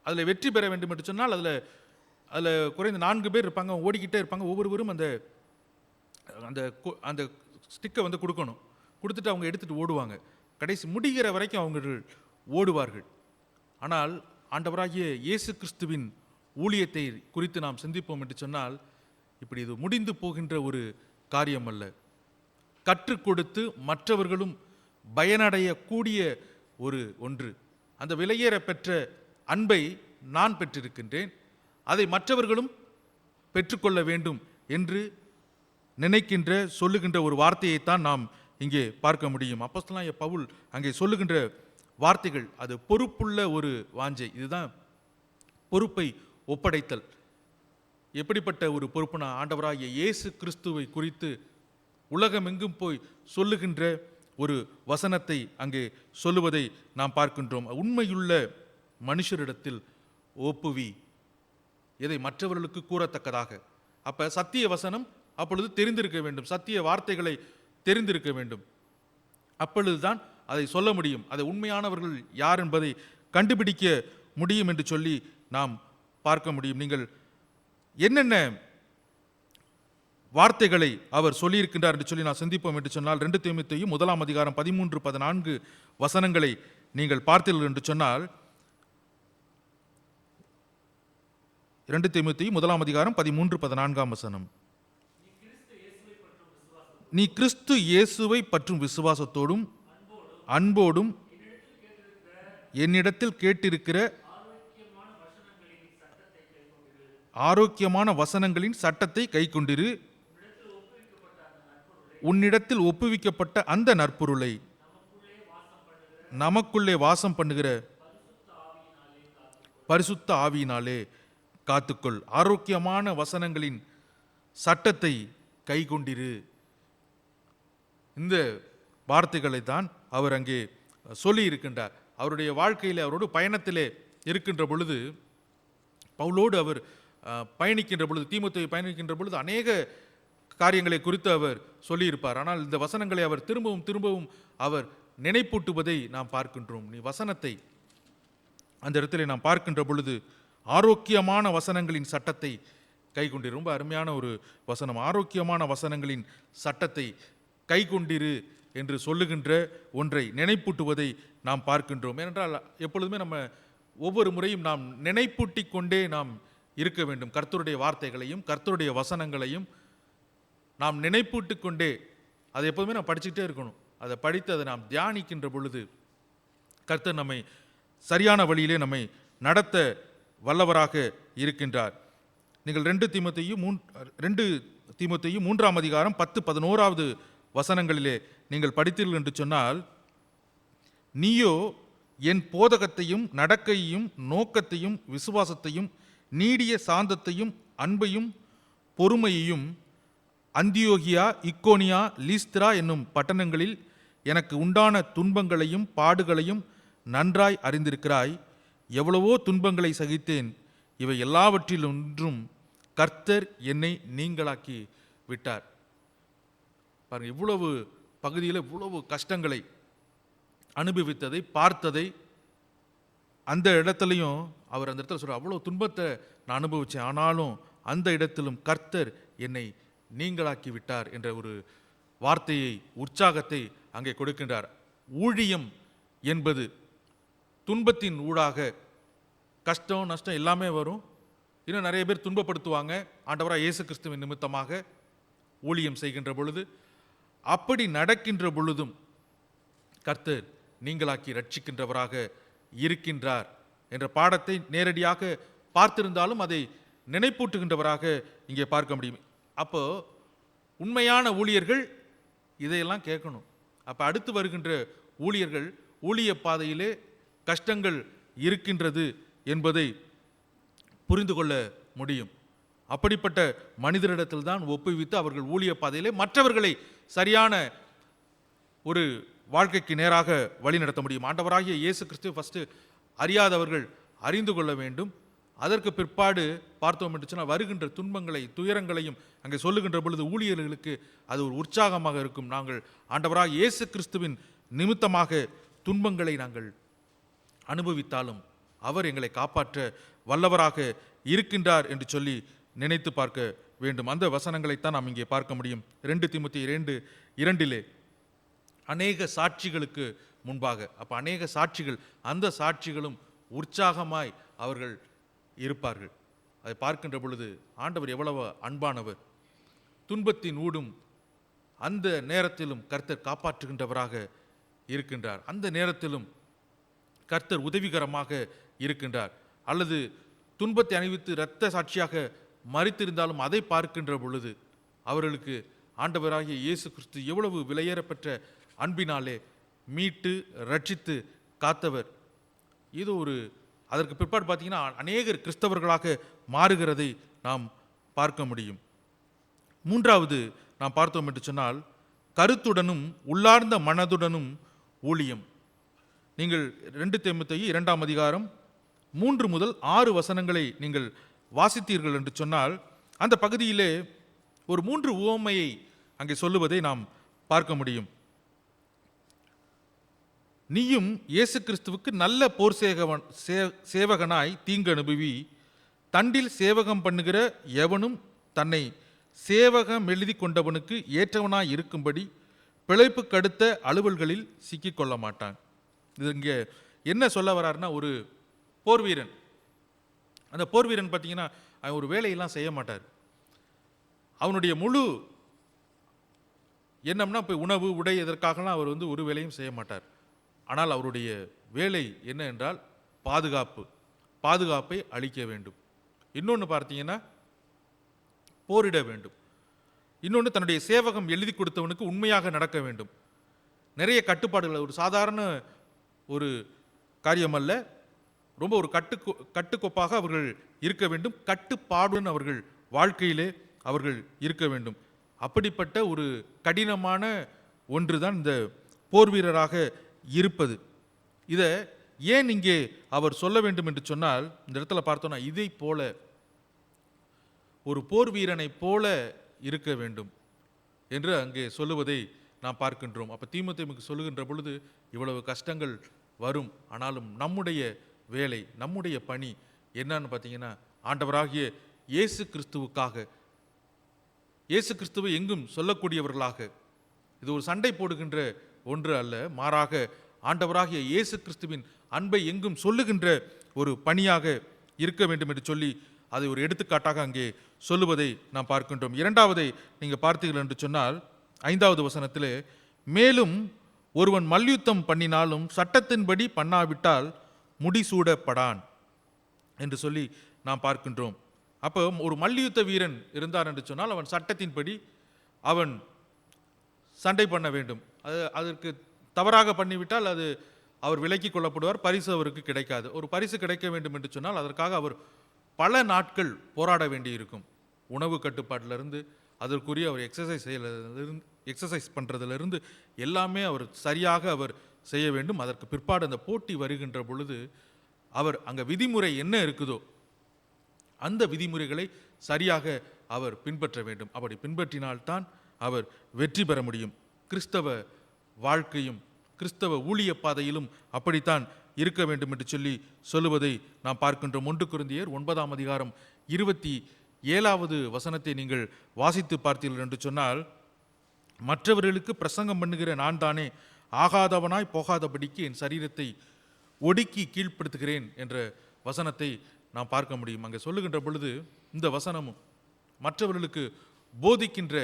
அதில் வெற்றி பெற வேண்டும் என்று சொன்னால் அதில் குறைந்த 4 பேர் இருப்பாங்க, ஓடிக்கிட்டே இருப்பாங்க. ஒவ்வொருவரும் அந்த அந்த அந்த ஸ்டிக்கை கொடுக்கணும். கொடுத்துட்டு அவங்க எடுத்துகிட்டு ஓடுவாங்க. கடைசி முடிகிற வரைக்கும் அவர்கள் ஓடுவார்கள். ஆனால் ஆண்டவராகிய இயேசு கிறிஸ்துவின் ஊழியத்தை குறித்து நாம் சிந்திப்போம் என்று சொன்னால், இப்படி இது முடிந்து போகின்ற ஒரு காரியம் அல்ல. கற்றுக் கொடுத்து மற்றவர்களும் பயனடையக்கூடிய ஒன்று. அந்த விலையேற பெற்ற அன்பை நான் பெற்றிருக்கின்றேன், அதை மற்றவர்களும் பெற்றுக்கொள்ள வேண்டும் என்று நினைக்கின்ற சொல்லுகின்ற ஒரு வார்த்தையைத்தான் நாம் இங்கே பார்க்க முடியும். அப்போஸ்தலனாகிய பவுல் அங்கே சொல்லுகின்ற வார்த்தைகள், அது பொறுப்புள்ள ஒரு வாஞ்சை. இதுதான் பொறுப்பை ஒப்படைத்தல். எப்படிப்பட்ட ஒரு பொறுப்புனா, ஆண்டவராகிய இயேசு கிறிஸ்துவை குறித்து உலகமெங்கும் போய் சொல்லுகின்ற ஒரு வசனத்தை அங்கே சொல்லுவதை நாம் பார்க்கின்றோம். உண்மையுள்ள மனுஷரிடத்தில் ஒப்புவி, எதை மற்றவர்களுக்கு கூறத்தக்கதாக. அப்ப சத்திய வசனம் அப்பொழுது தெரிந்திருக்க வேண்டும், சத்திய வார்த்தைகளை தெரிந்திருக்க வேண்டும். அப்பொழுதுதான் அதை சொல்ல முடியும், அதை உண்மையானவர்கள் யார் என்பதை கண்டுபிடிக்க முடியும் என்று சொல்லி நாம் பார்க்க முடியும். நீங்கள் என்னென்ன வார்த்தைகளை அவர் சொல்லியிருக்கின்றார் என்று சொல்லி நான் சிந்திப்போம் என்று சொன்னால், 2 தீமோத்தேயு 1ஆம் அதிகாரம் 13-14 வசனங்களை நீங்கள் பார்த்தீர்கள் என்று சொன்னால், 2 தீமோத்தேயு 1ஆம் அதிகாரம் 13-14 வசனம். நீ கிறிஸ்து இயேசுவை பற்றும் விசுவாசத்தோடும் அன்போடும் என்னிடத்தில் கேட்டிருக்கிற ஆரோக்கியமான வசனங்களின் சட்டத்தை கைக்கொண்டிரு. உன்னிடத்தில் ஒப்புவிக்கப்பட்ட அந்த நற்பொருளை நமக்குள்ளே வாசம் பண்ணுகிற பரிசுத்த ஆவியினாலே காத்துக்கொள். ஆரோக்கியமான வசனங்களின் சட்டத்தை கைக்கொண்டிரு. இந்த வார்த்தைகளை தான் அவர் அங்கே சொல்லி இருக்கின்றார். அவருடைய வாழ்க்கையில் அவரோடு பயணத்திலே இருக்கின்ற பொழுது, பவுலோடு அவர் பயணிக்கின்ற பொழுது, தீமோத்தேயு பயணிக்கின்ற பொழுது அநேக காரியங்களை குறித்து அவர் சொல்லியிருப்பார். ஆனால் இந்த வசனங்களை அவர் திரும்பவும் திரும்பவும் அவர் நினைப்பூட்டுவதை நாம் பார்க்கின்றோம். நீ வசனத்தை அந்த இடத்துல நாம் பார்க்கின்ற பொழுது ஆரோக்கியமான வசனங்களின் சட்டத்தை கைக்கொண்டிரு. ரொம்ப அருமையான ஒரு வசனம். ஆரோக்கியமான வசனங்களின் சட்டத்தை கைக்கொண்டிரு என்று சொல்லுகின்ற ஒன்றை நினைப்பூட்டுவதை நாம் பார்க்கின்றோம். ஏனென்றால் எப்பொழுதுமே நம்ம ஒவ்வொரு முறையும் நாம் நினைப்பூட்டி கொண்டே நாம் இருக்க வேண்டும். கர்த்தருடைய வார்த்தைகளையும் கர்த்தருடைய வசனங்களையும் நாம் நினைப்பூட்டி கொண்டே அதை எப்போதுமே நாம் படிச்சுக்கிட்டே இருக்கணும். அதை படித்து அதை நாம் தியானிக்கின்ற பொழுது கர்த்தர் நம்மை சரியான வழியிலே நம்மை நடத்த வல்லவராக இருக்கின்றார். நீங்கள் 2 தீமோத்தேயு 3ஆம் அதிகாரம் 10-11 வசனங்களிலே நீங்கள் படித்தீர்கள் என்று சொன்னால், நீயோ என் போதகத்தையும் நடக்கையையும் நோக்கத்தையும் விசுவாசத்தையும் நீடிய சாந்தத்தையும் அன்பையும் பொறுமையையும் அந்தியோகியா, இக்கோனியா, லீஸ்திரா என்னும் பட்டணங்களில் எனக்கு உண்டான துன்பங்களையும் பாடுகளையும் நன்றாய் அறிந்திருக்கிறாய். எவ்வளவோ துன்பங்களை சகித்தேன், இவை எல்லாவற்றிலொன்றும் கர்த்தர் என்னை நீங்களாக்கி விட்டார். பாருங்க, இவ்வளவு பகுதியில் இவ்வளவு கஷ்டங்களை அனுபவித்ததை பார்த்ததை அந்த இடத்துலையும் அவர் அந்த இடத்துல சொல்ற, அவ்வளோ துன்பத்தை நான் அனுபவித்தேன், ஆனாலும் அந்த இடத்திலும் கர்த்தர் என்னை நீங்களாக்கி விட்டார் என்ற ஒரு வார்த்தையை, உற்சாகத்தை அங்கே கொடுக்கின்றார். ஊழியம் என்பது துன்பத்தின் ஊடாக கஷ்டம் நஷ்டம் எல்லாமே வரும். இன்னும் நிறைய பேர் துன்பப்படுத்துவாங்க ஆண்டவராக இயேசு கிறிஸ்துவின் நிமித்தமாக ஊழியம் செய்கின்ற பொழுது. அப்படி நடக்கின்ற பொழுதும் கர்த்தர் நீங்களாக்கி ரட்சிக்கின்றவராக இருக்கின்றார் என்ற பாடத்தை நேரடியாக பார்த்திருந்தாலும் அதை நினைப்பூட்டுகின்றவராக இங்கே பார்க்க முடியும். அப்போ உண்மையான ஊழியர்கள் இதையெல்லாம் கேட்கணும். அப்போ அடுத்து வருகின்ற ஊழியர்கள் ஊழிய பாதையிலே கஷ்டங்கள் இருக்கின்றது என்பதை புரிந்து கொள்ள முடியும். அப்படிப்பட்ட மனிதரிடத்தில் தான் ஒப்புவித்து அவர்கள் ஊழிய பாதையிலே மற்றவர்களை சரியான ஒரு வாழ்க்கைக்கு நேராக வழி நடத்த முடியும். ஆண்டவராகிய இயேசு கிறிஸ்து ஃபஸ்ட்டு அறியாதவர்கள் அறிந்து கொள்ள வேண்டும். அதற்கு பிற்பாடு பார்த்தோம் என்று சொன்னால் வருகின்ற துன்பங்களை துயரங்களையும் அங்கே சொல்லுகின்ற பொழுது ஊழியர்களுக்கு அது ஒரு உற்சாகமாக இருக்கும். நாங்கள் ஆண்டவராக இயேசு கிறிஸ்துவின் நிமித்தமாக துன்பங்களை நாங்கள் அனுபவித்தாலும் அவர் எங்களை காப்பாற்ற வல்லவராக இருக்கின்றார் என்று சொல்லி நினைத்து பார்க்க வேண்டும். அந்த வசனங்களைத்தான் நாம் இங்கே பார்க்க முடியும். 2 தீமோத்தேயு 2:2 அநேக சாட்சிகளுக்கு முன்பாக, அப்போ அநேக சாட்சிகள், அந்த சாட்சிகளும் உற்சாகமாய் அவர்கள் இருப்பார்கள். அதை பார்க்கின்ற பொழுது ஆண்டவர் எவ்வளவு அன்பானவர். துன்பத்தின் ஊடும் அந்த நேரத்திலும் கர்த்தர் காப்பாற்றுகின்றவராக இருக்கின்றார். அந்த நேரத்திலும் கர்த்தர் உதவிகரமாக இருக்கின்றார். அல்லது துன்பத்தை அணிவித்து இரத்த சாட்சியாக மரித்திருந்தாலும் அதை பார்க்கின்ற பொழுது அவர்களுக்கு ஆண்டவராகிய இயேசு கிறிஸ்து எவ்வளவு விலையேறப்பெற்ற அன்பினாலே மீட்டு ரட்சித்து காத்தவர். இது ஒரு அதற்கு பிற்பாடு பார்த்தீங்கன்னா அநேகர் கிறிஸ்தவர்களாக மாறுகிறதை நாம் பார்க்க முடியும். 3வது நாம் பார்த்தோம் என்று சொன்னால் கருத்துடனும் உள்ளார்ந்த மனதுடனும் ஊழியம். நீங்கள் 2 தீமோத்தேயு 2ஆம் அதிகாரம் 3 முதல் 6 வசனங்களை நீங்கள் வாசித்தீர்கள் என்று சொன்னால் அந்த பகுதியிலே ஒரு 3 உவமையை அங்கே சொல்லுவதை நாம் பார்க்க முடியும். நீயும் இயேசு கிறிஸ்துவுக்கு நல்ல போர் சேவகனாய் தீங்கு அனுபவி, தண்டில் சேவகம் பண்ணுகிற எவனும் தன்னை சேவகம் எழுதி கொண்டவனுக்கு ஏற்றவனாய் இருக்கும்படி பிழைப்பு கடுத்த அலுவல்களில் சிக்கிக்கொள்ள மாட்டான். இது இங்கே என்ன சொல்ல வர்றாருன்னா, ஒரு போர் வீரன், அந்த போர் வீரன் பார்த்தீங்கன்னா அவன் ஒரு வேலையெல்லாம் செய்ய மாட்டார். அவனுடைய முழு என்னம்னா இப்போ உணவு உடை இதற்காகலாம் அவர் ஒரு வேலையும் செய்ய மாட்டார். ஆனால் அவருடைய வேலை என்ன என்றால் பாதுகாப்பை அளிக்க வேண்டும். இன்னொன்று பார்த்தீங்கன்னா போரிட வேண்டும். இன்னொன்று தன்னுடைய சேவகம் எழுதி கொடுத்தவனுக்கு உண்மையாக நடக்க வேண்டும். நிறைய கட்டுப்பாடுகள், ஒரு சாதாரண ஒரு காரியம் அல்ல. ரொம்ப ஒரு கட்டுக்கோப்பாக அவர்கள் இருக்க வேண்டும். கட்டுப்பாடுடன் அவர்கள் வாழ்க்கையிலே அவர்கள் இருக்க வேண்டும். அப்படிப்பட்ட ஒரு கடினமான ஒன்று தான் இந்த போர் வீரராக இருப்பது. இதை ஏன் இங்கே அவர் சொல்ல வேண்டும் என்று சொன்னால், இந்த இடத்துல பார்த்தோன்னா இதை போல ஒரு போர் வீரனை போல இருக்க வேண்டும் என்று அங்கே சொல்லுவதை நாம் பார்க்கின்றோம். அப்போ தீமோத்தேயுவுக்கு சொல்லுகின்ற பொழுது இவ்வளவு கஷ்டங்கள் வரும், ஆனாலும் நம்முடைய வேலை, நம்முடைய பணி என்னன்னு பார்த்தீங்கன்னா, ஆண்டவராகிய இயேசு கிறிஸ்துவுக்காக, இயேசு கிறிஸ்துவை எங்கும் சொல்லக்கூடியவர்களாக, இது ஒரு சண்டை போடுகின்ற ஒன்று அல்ல, மாறாக ஆண்டவராகிய இயேசு கிறிஸ்துவின் அன்பை எங்கும் சொல்லுகின்ற ஒரு பணியாக இருக்க வேண்டும் என்று சொல்லி அதை ஒரு எடுத்துக்காட்டாக அங்கே சொல்லுவதை நாம் பார்க்கின்றோம். இரண்டாவதை நீங்கள் பார்த்தீர்கள் என்று சொன்னால் 5வது வசனத்திலே, மேலும் ஒருவன் மல்யுத்தம் பண்ணினாலும் சட்டத்தின்படி பண்ணாவிட்டால் முடிசூடப்படான் என்று சொல்லி நாம் பார்க்கின்றோம். அப்போ ஒரு மல்யுத்த வீரன் இருந்தார் என்று சொன்னால் அவன் சட்டத்தின்படி அவன் சண்டை பண்ண வேண்டும். அதற்கு தவறாக பண்ணிவிட்டால் அது அவர் விலக்கி கொள்ளப்படுவார், பரிசு அவருக்கு கிடைக்காது. ஒரு பரிசு கிடைக்க வேண்டும் என்று சொன்னால் அதற்காக அவர் பல நாட்கள் போராட வேண்டியிருக்கும். உணவு கட்டுப்பாட்டிலிருந்து அதற்குரிய அவர் எக்ஸசைஸ் பண்ணுறதுலேருந்து எல்லாமே அவர் சரியாக அவர் செய்ய வேண்டும். அதற்கு பிற்பாடு அந்த போட்டி வருகின்ற பொழுது அவர் அங்கே விதிமுறை என்ன இருக்குதோ அந்த விதிமுறைகளை சரியாக அவர் பின்பற்ற வேண்டும். அப்படி பின்பற்றினால்தான் அவர் வெற்றி பெற முடியும். கிறிஸ்தவ வாழ்க்கையும் கிறிஸ்தவ ஊழிய பாதையிலும் அப்படித்தான் இருக்க வேண்டும் என்று சொல்லி சொல்லுவதை நாம் பார்க்கின்றோம். 1 கொரிந்தியர் 9ஆம் அதிகாரம் 27வது வசனத்தை நீங்கள் வாசித்து பார்த்தீர்கள் என்று சொன்னால், மற்றவர்களுக்கு பிரசங்கம் பண்ணுகிற நான் தானே ஆகாதவனாய் போகாதபடிக்கு என் சரீரத்தை ஒடுக்கி கீழ்ப்படுத்துகிறேன் என்ற வசனத்தை நாம் பார்க்க முடியும். அங்கே சொல்லுகின்ற பொழுது இந்த வசனமும் மற்றவர்களுக்கு போதிக்கின்ற,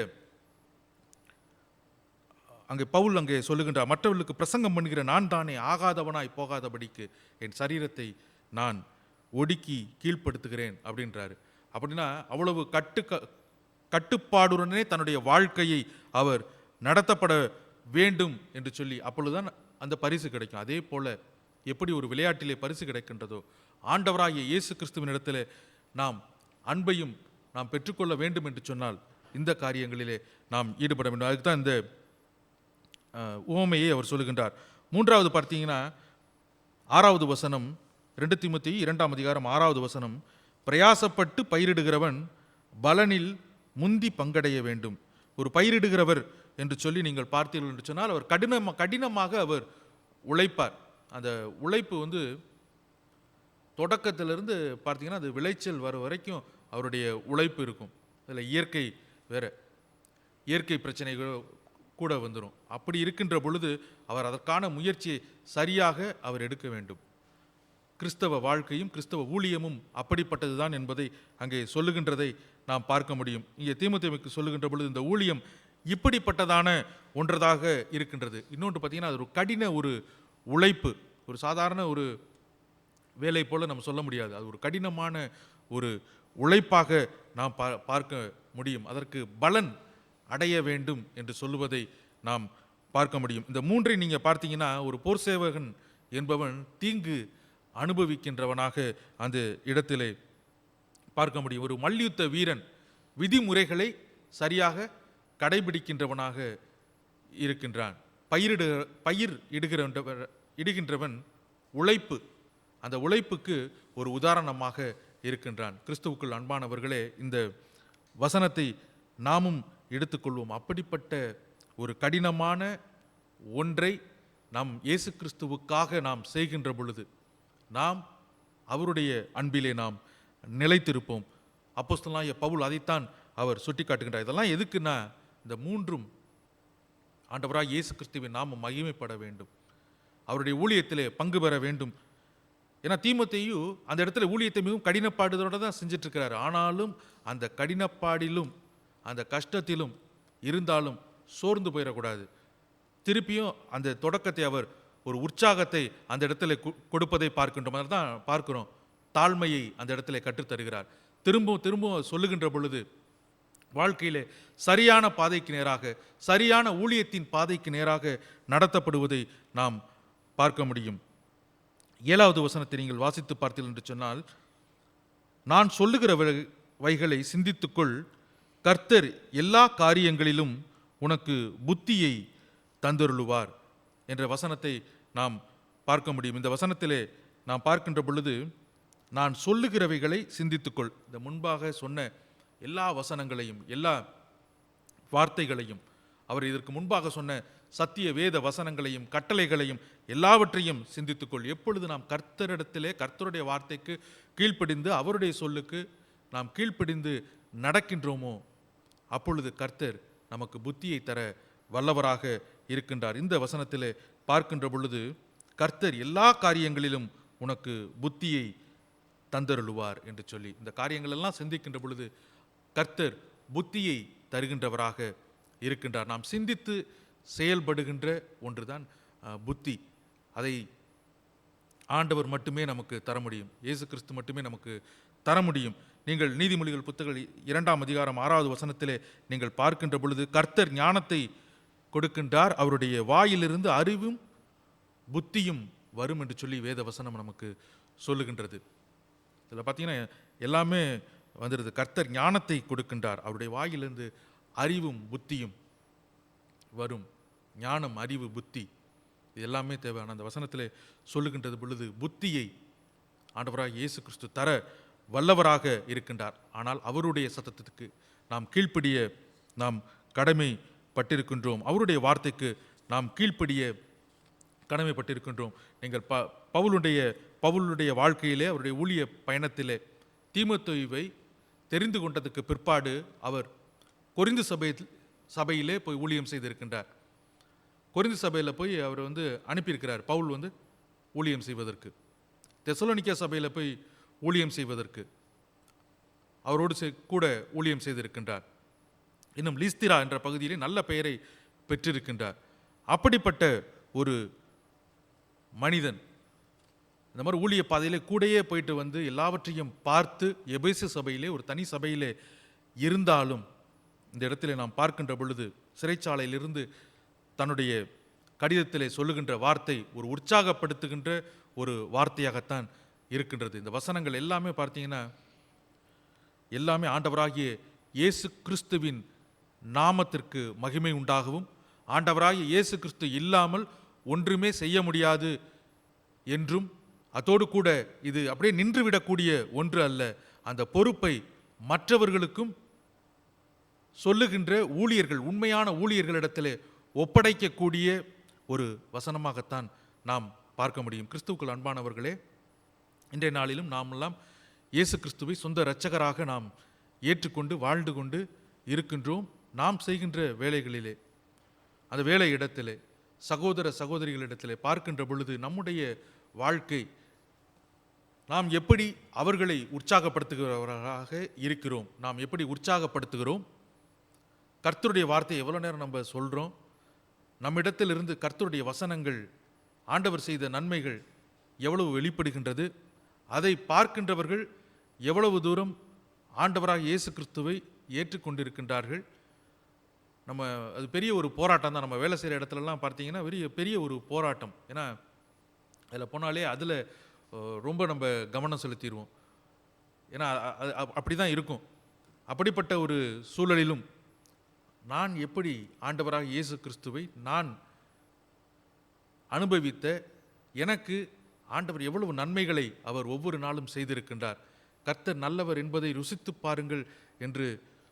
அங்கே பவுல் அங்கே சொல்லுகின்றார், மற்றவர்களுக்கு பிரசங்கம் பண்ணுகிற நான் தானே ஆகாதவனாய் போகாதபடிக்கு என் சரீரத்தை நான் ஒடுக்கி கீழ்ப்படுத்துகிறேன் அப்படின்றாரு. அப்படின்னா அவ்வளவு கட்டுப்பாடுடனே தன்னுடைய வாழ்க்கையை அவர் நடத்தப்பட வேண்டும் என்று சொல்லி, அப்பொழுதுதான் அந்த பரிசு கிடைக்கும். அதே போல எப்படி ஒரு விளையாட்டிலே பரிசு கிடைக்கின்றதோ, ஆண்டவராகிய இயேசு கிறிஸ்துவின் இடத்துல நாம் அன்பையும் நாம் பெற்றுக்கொள்ள வேண்டும் என்று சொன்னால் இந்த காரியங்களிலே நாம் ஈடுபட வேண்டும். அதுக்கு தான் இந்த உவமையை அவர் சொல்லுகின்றார். 3வது பார்த்தீங்கன்னா 6வது வசனம், 2 தீமோத்தேயு 2ஆம் அதிகாரம் 6வது வசனம், பிரயாசப்பட்டு பயிரிடுகிறவன் பலனில் முந்தி பங்கடைய வேண்டும். ஒரு பயிரிடுகிறவர் என்று சொல்லி நீங்கள் பார்த்தீர்கள் என்று சொன்னால் அவர் கடினமாக அவர் உழைப்பார். அந்த உழைப்பு தொடக்கத்திலிருந்து பார்த்தீங்கன்னா அது விளைச்சல் வர வரைக்கும் அவருடைய உழைப்பு இருக்கும். அதில் இயற்கை வேற, இயற்கை பிரச்சனைகள் கூட வந்துடும். அப்படி இருக்கின்ற பொழுது அவர் அதற்கான முயற்சியை சரியாக அவர் எடுக்க வேண்டும். கிறிஸ்தவ வாழ்க்கையும் கிறிஸ்தவ ஊழியமும் அப்படிப்பட்டது தான் என்பதை அங்கே சொல்லுகின்றதை நாம் பார்க்க முடியும். இங்கே தீமோத்தேயுவுக்கு சொல்லுகின்ற பொழுது இந்த ஊழியம் இப்படிப்பட்டதான ஒன்றதாக இருக்கின்றது. இன்னொன்று பார்த்தீங்கன்னா அது ஒரு கடின ஒரு உழைப்பு, ஒரு சாதாரண ஒரு வேலை போல நம்ம சொல்ல முடியாது. அது ஒரு கடினமான ஒரு உழைப்பாக நாம் பார்க்க முடியும். அதற்கு பலன் அடைய வேண்டும் என்று சொல்லுவதை நாம் பார்க்க முடியும். இந்த 3ஐ நீங்கள் பார்த்தீங்கன்னா ஒரு போர் சேவகன் என்பவன் தீங்கு அனுபவிக்கின்றவனாக அந்த இடத்திலே பார்க்க முடியும். ஒரு மல்யுத்த வீரன் விதிமுறைகளை சரியாக கடைபிடிக்கின்றவனாக இருக்கின்றான். பயிர் இடுகின்றவன் உழைப்பு, அந்த உழைப்புக்கு ஒரு உதாரணமாக இருக்கின்றான். கிறிஸ்துவுக்குள் அன்பானவர்களே, இந்த வசனத்தை நாமும் எடுத்துக்கொள்வோம். அப்படிப்பட்ட ஒரு கடினமான ஒன்றை நாம் இயேசு கிறிஸ்துவுக்காக நாம் செய்கின்ற பொழுது நாம் அவருடைய அன்பிலே நாம் நிலைத்திருப்போம். அப்போஸ்தலனாகிய பவுல் அதைத்தான் அவர் சுட்டி காட்டுகின்றார். இதெல்லாம் எதுக்குன்னா, இந்த 3ம் ஆண்டவராக இயேசு கிறிஸ்துவின் நாமம் மகிமைப்பட வேண்டும், அவருடைய ஊழியத்திலே பங்கு பெற வேண்டும். ஏன்னா தீமோத்தேயு அந்த இடத்துல ஊழியத்தை மிகவும் கடினப்பாடுதோடு தான் செஞ்சுட்டு இருக்கிறார். ஆனாலும் அந்த கடினப்பாடிலும் அந்த கஷ்டத்திலும் இருந்தாலும் சோர்ந்து போயிடக்கூடாது. திருப்பியும் அந்த தொடக்கத்தை அவர் ஒரு உற்சாகத்தை அந்த இடத்துல கொடுப்பதை பார்க்கின்ற மாதிரி தான் பார்க்கிறோம். தாழ்மையை அந்த இடத்துல கற்றுத்தருகிறார். திரும்பவும் சொல்லுகின்ற பொழுது வாழ்க்கையிலே சரியான பாதைக்கு நேராக, சரியான ஊழியத்தின் பாதைக்கு நேராக நடத்தப்படுவதை நாம் பார்க்க முடியும். 7வது வசனத்தை நீங்கள் வாசித்து பார்த்தீர்கள் என்று சொன்னால், நான் சொல்லுகிறவைகளை சிந்தித்துக்கொள், கர்த்தர் எல்லா காரியங்களிலும் உனக்கு புத்தியை தந்தருளுவார் என்ற வசனத்தை நாம் பார்க்க முடியும். இந்த வசனத்திலே நாம் பார்க்கின்ற பொழுது, நான் சொல்லுகிறவைகளை சிந்தித்துக்கொள், இந்த முன்பாக சொன்ன எல்லா வசனங்களையும் எல்லா வார்த்தைகளையும், அவர் இதற்கு முன்பாக சொன்ன சத்திய வேத வசனங்களையும் கட்டளைகளையும் எல்லாவற்றையும் சிந்தித்துக்கொள். எப்பொழுது நாம் கர்த்தரிடத்திலே கர்த்தருடைய வார்த்தைக்கு கீழ்ப்படிந்து அவருடைய சொல்லுக்கு நாம் கீழ்ப்படிந்து நடக்கின்றோமோ, அப்பொழுது கர்த்தர் நமக்கு புத்தியை தர வல்லவராக இருக்கின்றார். இந்த வசனத்திலே பார்க்கின்ற பொழுது, கர்த்தர் எல்லா காரியங்களிலும் உனக்கு புத்தியை தந்தருளுவார் என்று சொல்லி, இந்த காரியங்கள் எல்லாம் சிந்திக்கின்ற பொழுது கர்த்தர் புத்தியை தருகின்றவராக இருக்கின்றார். நாம் சிந்தித்து செயல்படுகின்ற ஒன்றுதான் புத்தி. அதை ஆண்டவர் மட்டுமே நமக்கு தர முடியும், இயேசு கிறிஸ்து மட்டுமே நமக்கு தர முடியும். நீங்கள் நீதிமொழிகள் புத்தகம் 2ஆம் அதிகாரம் 6வது வசனத்திலே நீங்கள் பார்க்கின்ற பொழுது, கர்த்தர் ஞானத்தை கொடுக்கின்றார், அவருடைய வாயிலிருந்து அறிவும் புத்தியும் வரும் என்று சொல்லி வேத வசனம் நமக்கு சொல்லுகின்றது. இதில் பார்த்தீங்கன்னா எல்லாமே வந்துடுது. கர்த்தர் ஞானத்தை கொடுக்கின்றார், அவருடைய வாயிலிருந்து அறிவும் புத்தியும் வரும். ஞானம், அறிவு, புத்தி இது எல்லாமே தேவையான அந்த வசனத்திலே சொல்லுகின்றது பொழுது, புத்தியை ஆண்டவராக இயேசு கிறிஸ்து தர வல்லவராக இருக்கின்றார். ஆனால் அவருடைய சத்தத்துக்கு நாம் கீழ்ப்படிய நாம் கடமைப்பட்டிருக்கின்றோம். அவருடைய வார்த்தைக்கு நாம் கீழ்ப்படிய கடமைப்பட்டிருக்கின்றோம். நீங்கள் பவுலுடைய வாழ்க்கையிலே, அவருடைய ஊழிய பயணத்திலே தீமோத்தேயுவை தெரிந்து கொண்டதுக்கு பிற்பாடு அவர் கொரிந்து சபையிலே போய் ஊழியம் செய்திருக்கின்றார். கொரிந்து சபையில் போய் அவர் அனுப்பியிருக்கிறார், பவுல் ஊழியம் செய்வதற்கு. தெசலோனிக்கே சபையில் போய் ஊழியம் செய்வதற்கு அவரோடு கூட ஊழியம் செய்திருக்கின்றார். இன்னும் லீஸ்திரா என்ற பகுதியிலே நல்ல பெயரை பெற்றிருக்கின்றார். அப்படிப்பட்ட ஒரு மனிதன் இந்த மாதிரி ஊழிய பாதையிலே கூடையே போயிட்டு எல்லாவற்றையும் பார்த்து எபேசு சபையிலே ஒரு தனி சபையிலே இருந்தாலும், இந்த இடத்திலே நாம் பார்க்கின்ற பொழுது சிறைச்சாலையிலிருந்து தன்னுடைய கடிதத்திலே சொல்லுகின்ற வார்த்தை ஒரு உற்சாகப்படுத்துகின்ற ஒரு வார்த்தையாகத்தான் இருக்கின்றது. இந்த வசனங்கள் எல்லாமே பார்த்தீங்கன்னா எல்லாமே ஆண்டவராகிய இயேசு கிறிஸ்துவின் நாமத்திற்கு மகிமை உண்டாகவும், ஆண்டவராகிய இயேசு கிறிஸ்து இல்லாமல் ஒன்றுமே செய்ய முடியாது என்றும், அதோடு கூட இது அப்படியே நின்றுவிடக்கூடிய ஒன்று அல்ல, அந்த பொறுப்பை மற்றவர்களுக்கும் சொல்லுகின்ற ஊழியர்கள், உண்மையான ஊழியர்களிடத்திலே ஒப்படைக்கக்கூடிய ஒரு வசனமாகத்தான் நாம் பார்க்க முடியும். கிறிஸ்துவுக்குள் அன்பானவர்களே, இன்றைய நாளிலும் நாமெல்லாம் இயேசு கிறிஸ்துவை சொந்த இரட்சகராக நாம் ஏற்றுக்கொண்டு வாழ்ந்து கொண்டு இருக்கின்றோம். நாம் செய்கின்ற வேலைகளிலே, அந்த வேலை இடத்திலே, சகோதர சகோதரிகளிடத்திலே பார்க்கின்ற பொழுது நம்முடைய வாழ்க்கை, நாம் எப்படி அவர்களை உற்சாகப்படுத்துகிறவர்களாக இருக்கிறோம், நாம் எப்படி உற்சாகப்படுத்துகிறோம், கர்த்தருடைய வார்த்தை எவ்வளோ நேரம் நம்ம சொல்கிறோம், நம்மிடத்திலிருந்து கர்த்தருடைய வசனங்கள், ஆண்டவர் செய்த நன்மைகள் எவ்வளவு வெளிப்படுகின்றது, அதை பார்க்கின்றவர்கள் எவ்வளவு தூரம் ஆண்டவராக இயேசு கிறிஸ்துவை ஏற்றுக்கொண்டிருக்கின்றார்கள். நம்ம அது பெரிய ஒரு போராட்டம் தான். நம்ம வேலை செய்கிற இடத்துலலாம் பார்த்தீங்கன்னா பெரிய ஒரு போராட்டம். ஏன்னா அதில் போனாலே அதில் ரொம்ப நம்ம கவனம் செலுத்திடுவோம். ஏன்னா அப்படி தான் இருக்கும். அப்படிப்பட்ட ஒரு சூழலிலும் நான் எப்படி ஆண்டவராக இயேசு கிறிஸ்துவை நான் அனுபவித்த, எனக்கு ஆண்டவர் எவ்வளவு நன்மைகளை அவர் ஒவ்வொரு நாளும் செய்திருக்கின்றார், கர்த்தர் நல்லவர் என்பதை ருசித்து பாருங்கள் என்று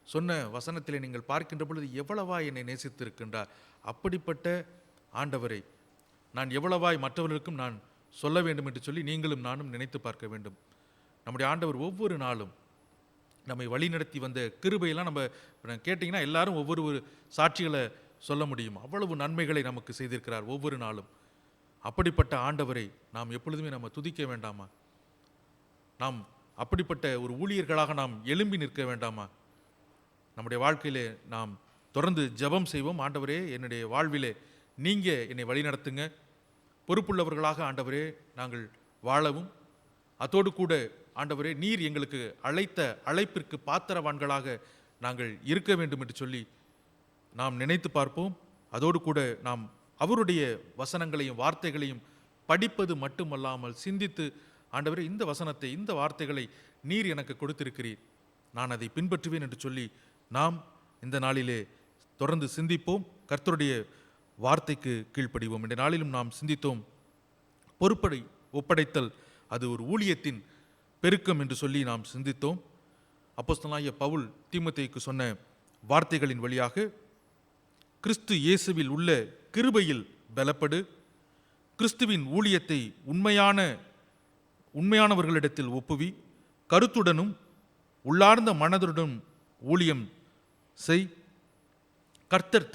சொன்ன வசனத்திலே நீங்கள் பார்க்கின்ற பொழுது எவ்வளவாய் என்னை நேசித்திருக்கின்றார். அப்படிப்பட்ட ஆண்டவரை நான் எவ்வளவாய் மற்றவர்களுக்கும் நான் சொல்ல வேண்டும் என்று சொல்லி நீங்களும் நானும் நினைத்து பார்க்க வேண்டும். நம்முடைய ஆண்டவர் ஒவ்வொரு நாளும் நம்மை வழிநடத்தி வந்த கிருபையெல்லாம் நம்ம கேட்டிங்கன்னா எல்லாரும் ஒவ்வொரு சாட்சிகளை சொல்ல முடியும். அவ்வளவு நன்மைகளை நமக்கு செய்திருக்கிறார் ஒவ்வொரு நாளும். அப்படிப்பட்ட ஆண்டவரை நாம் எப்பொழுதுமே நம்ம துதிக்க வேண்டாமா? நாம் அப்படிப்பட்ட ஒரு ஊழியர்களாக நாம் எழும்பி நிற்க வேண்டாமா? நம்முடைய வாழ்க்கையிலே நாம் தொடர்ந்து ஜெபம் செய்வோம். ஆண்டவரே, என்னுடைய வாழ்விலே நீங்கள் என்னை வழிநடத்துங்க, பொறுப்புள்ளவர்களாக ஆண்டவரே நாங்கள் வாழவும், அதோடு கூட ஆண்டவரே நீர் எங்களுக்கு அழைத்த அழைப்பிற்கு பாத்திரவான்களாக நாங்கள் இருக்க வேண்டும் என்று சொல்லி நாம் நினைத்து பார்ப்போம். அதோடு கூட நாம் அவருடைய வசனங்களையும் வார்த்தைகளையும் படிப்பது மட்டுமல்லாமல் சிந்தித்து, ஆண்டவரே இந்த வசனத்தை, இந்த வார்த்தைகளை நீர் எனக்கு கொடுத்திருக்கிறீர், நான் அதை பின்பற்றுவேன் என்று சொல்லி நாம் இந்த நாளிலே தொடர்ந்து சிந்திப்போம். கர்த்தருடைய வார்த்தைக்கு கீழ்ப்படிவோம். இந்த நாளிலும் நாம் சிந்தித்தோம், பொறுப்படை ஒப்படைத்தல் அது ஒரு ஊழியத்தின் பெருக்கம் என்று சொல்லி நாம் சிந்தித்தோம். அப்போஸ்தலனாகிய பவுல் தீமோத்தேயுக்கு சொன்ன வார்த்தைகளின் வழியாக கிறிஸ்து இயேசுவில் உள்ள கிருபையில் பலப்படு, கிறிஸ்துவின் ஊழியத்தை உண்மையானவர்களிடத்தில் ஒப்புவி, கருத்துடனும் உள்ளார்ந்த மனதுடனும் ஊழியம் செய், கர்த்தர்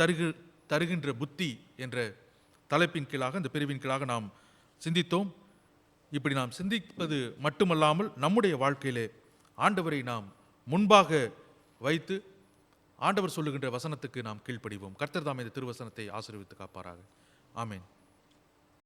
தருகின்ற புத்தி என்ற தலைப்பின் கீழாக, இந்த பிரிவின் கீழாக நாம் சிந்தித்தோம். இப்படி நாம் சிந்திப்பது மட்டுமல்லாமல் நம்முடைய வாழ்க்கையிலே ஆண்டவரை நாம் முன்பாக வைத்து ஆண்டவர் சொல்லுகின்ற வசனத்துக்கு நாம் கீழ்ப்படிவோம். கர்த்தர் தாம் இந்த திருவசனத்தை ஆசீர்வதித்து காப்பாராக. ஆமென்.